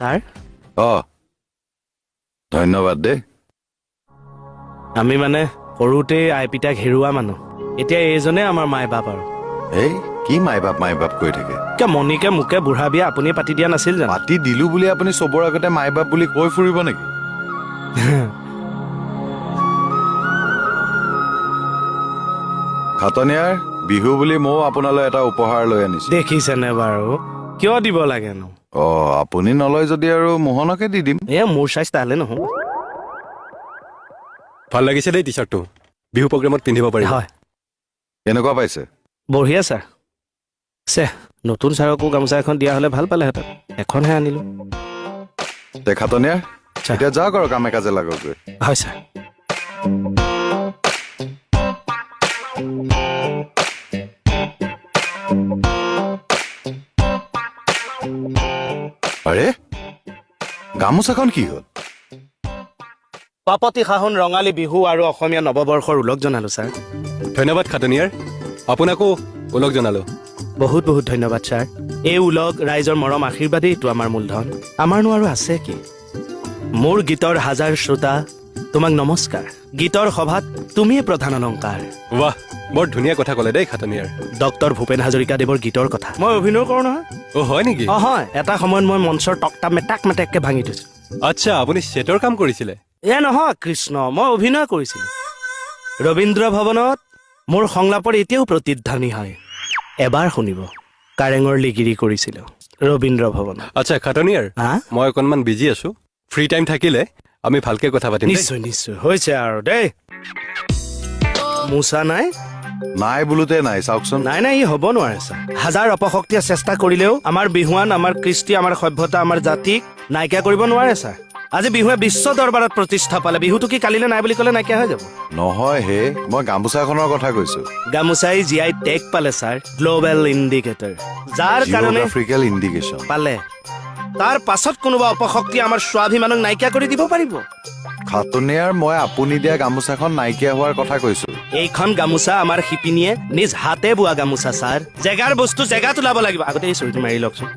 sir ধন্যবাদ দে আমি মানে সৰুতে আই পিতাক হেৰুৱা মানুহ এতিয়া এইজনে আমাৰ মাই বাপ আৰু এই কি মাই বাপ কৈ থাকে কিয় মণিকে মোকে বুঢ়া বিয়া আপুনি পাতি দিয়া নাছিল জানো পাতি দিলো বুলি আপুনি চবৰ আগতে মাই বাপ বুলি কৈ ফুৰিব নেকি খাটনিয়াৰ বিহু বুলি ময়ো আপোনালৈ এটা উপহাৰ লৈ আনিছো দেখিছেনে বাৰু কিয় দিব লাগেনো আপুনি নলয় যদি আৰু মোহনকে দি দিম মোৰ চাইজ তালে নহ'ব ভাল লাগিছে দেই টি চাৰ্টটো বিহু প্ৰগ্ৰেমত পিন্ধিব পাৰি হয় কেনেকুৱা পাইছে বঢ়িয়া ছাৰ নতুন ছাৰকো গামোচা এখন দিয়া হ'লে ভাল পালেহেঁতেন এখনহে আনিলো তে খাটনিয়াৰ এতিয়া যাওক আৰু কামে কাজে লাগক গৈ হয় ছাৰ আৰে গামোচাখন কি হ'ল পাপতি শাহন ৰঙালী বিহু আৰু অসমীয়া নৱবৰ্ষৰ ওলগ জনালো ছাৰ ধন্যবাদ খাটনিয়াৰ আপোনাকো ওলগ জনালো বহুত বহুত ধন্যবাদ ছাৰ এই ওলগ ৰাইজৰ মৰম আশীৰ্বাদেই এইটো আমাৰ মূলধন আমাৰনো আৰু আছে কি মোৰ গীতৰ হাজাৰ শ্ৰোতা তোমাক নমস্কাৰ গীতৰ সভাত তুমিয়ে প্ৰধান অলংকাৰ বাহ বৰ ধুনীয়া কথা ক'লে দেই খাটনিয়াৰ ডক্টৰ ভূপেন হাজৰিকাদেৱৰ গীতৰ কথা মই অভিনয় কৰোঁ নহয় হয় নেকি হয় এটা সময়ত মই মঞ্চৰ টক্তা মেটাককে ভাঙি থৈছো আচ্ছা আপুনি ছেটৰ কাম কৰিছিলে নহয় কৃষ্ণ মই অভিনয় কৰিছিলো ৰবীন্দ্ৰ ভৱনত মোৰ সংলাপৰ এতিয়াও প্ৰতিধ্বনি হয় এবাৰ শুনিব কাৰেঙৰ লিগিৰি কৰিছিলো ৰবীন্দ্ৰ ভৱনত আচ্ছা খাটনিয়াৰ মই অকণমান বিজি আছো ফ্ৰী টাইম থাকিলে আমি ভালকে কথা পাতিম নিশ্চয় নিশ্চয় হৈছে আৰু দেই মোচা নাই বোলোতে নাই চাওকচোন নাই ই হ'ব নোৱাৰে ছাৰ হাজাৰ অপশক্তিয়ে চেষ্টা কৰিলেও আমাৰ বিহুৱান আমাৰ কৃষ্টি আমাৰ সভ্যতা আমাৰ জাতিক নাইকিয়া কৰিব নোৱাৰে ছাৰ আজি বিহুৱে বিশ্ব দৰবাৰত প্ৰতিষ্ঠা পালে বিহুটো কি কালিলৈ নাই বুলি ক'লে নাইকিয়া হৈ যাব নহয় হে মই গামোচাখনৰ কথা কৈছো গামোচাই জিআই টেগ পালে ছাৰ গ্ল'বেল ইণ্ডিকেটৰ যাৰ কাৰণে জিঅ'গ্ৰাফিকেল ইণ্ডিকেশ্যন পালে তাৰ পাছত কোনোবা অপশক্তি আমাৰ স্বাভিমানক নাইকিয়া কৰি দিব পাৰিব খাটনিয়াৰ মই আপুনি দিয়া গামোচাখন নাইকিয়া হোৱাৰ কথা কৈছো এইখন গামোচা আমাৰ শিপিনীয়ে নিজ হাতে বোৱা গামোচা ছাৰ জেগাৰ বস্তু জেগাত ওলাব লাগিব আগতে এই চৰিটো মাৰি লওকচোন